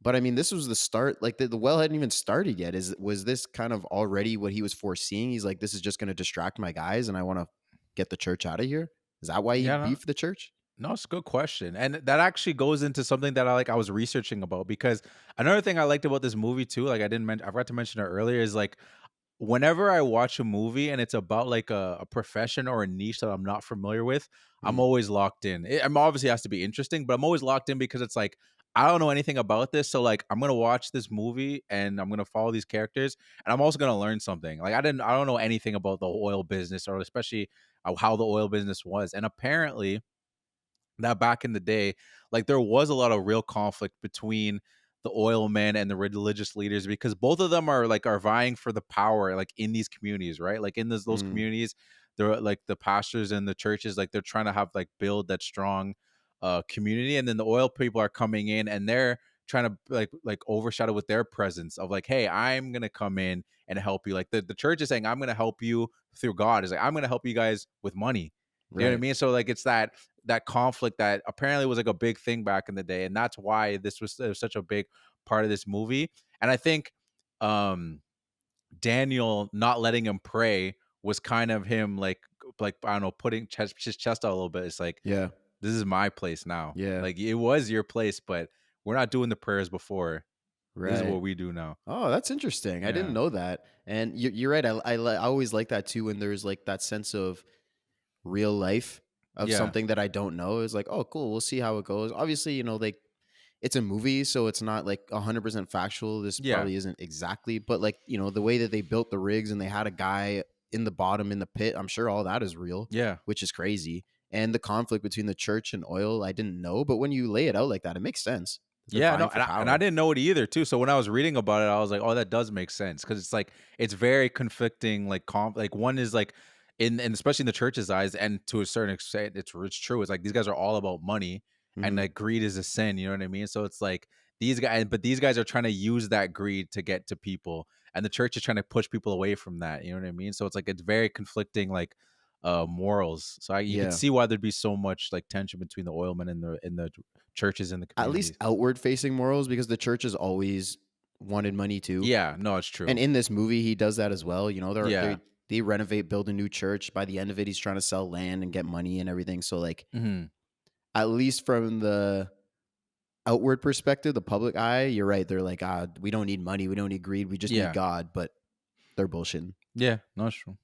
But I mean, this was the start. Like the well hadn't even started yet. Was this kind of already what he was foreseeing? He's like, this is just going to distract my guys, and I want to get the church out of here. Is that why he Yeah, no, beefed the church? no, it's a good question, and that actually goes into something that I was researching about because another thing I liked about this movie too, like I forgot to mention it earlier, is like whenever I watch a movie and it's about like a profession or a niche that I'm not familiar with, I'm Mm, always locked in. I'm obviously has to be interesting, but I'm always locked in because it's like I don't know anything about this, so like I'm gonna watch this movie and I'm gonna follow these characters, and I'm also gonna learn something. Like I don't know anything about the oil business or especially how the oil business was, and apparently that back in the day, like there was a lot of real conflict between the oil men and the religious leaders because both of them are vying for the power like in these communities, right? Like in those mm, communities, they're like the pastors and the churches, like they're trying to have like build that strong community, and then the oil people are coming in and they're trying to like overshadow with their presence of like, hey, I'm gonna come in and help you. Like the church is saying, I'm gonna help you through God. Is like, I'm gonna help you guys with money. You know what I right. mean? So like it's that conflict that apparently was like a big thing back in the day, and that's why this was such a big part of this movie. And I think um Daniel not letting him pray was kind of him like I don't know, putting his chest out a little bit. It's like, Yeah. this is my place now. Yeah. Like it was your place, but we're not doing the prayers before. This is Right. what we do now. Oh, that's interesting. I didn't Yeah. know that. And you're right. I always like that too when there's like that sense of real life of Yeah. something that I don't know. Is like, oh, cool. We'll see how it goes. Obviously, like it's a movie, so it's not like 100% factual. This Yeah. probably isn't exactly, but like, the way that they built the rigs and they had a guy in the bottom in the pit, I'm sure all that is real, Yeah. which is crazy. And the conflict between the church and oil, I didn't know, but when you lay it out like that, it makes sense. They're Yeah, no, vying for and I power. didn't know it either too. So when I was reading about it, I was like, "Oh, that does make sense." Because it's like it's very conflicting. Like one is like in and especially in the church's eyes, and to a certain extent, it's true. It's like these guys are all about money, and Hmm. like greed is a sin. You know what I mean? So it's like these guys are trying to use that greed to get to people, and the church is trying to push people away from that. You know what I mean? So it's like it's very conflicting, like morals. So you could Yeah. see why there'd be so much like tension between the oilmen and the churches and the At least communities. outward facing morals, because the church has always wanted money too. Yeah, no, it's And true. in this movie, he does that as well. Yeah. They renovate, build a new church. By the end of it, he's trying to sell land and get money and everything. So like, Mhm. at least from the outward perspective, the public eye, you're right. They're like, we don't need money, we don't need greed, we just need Yeah. God. But they're bullshitting. Yeah, no, it's true.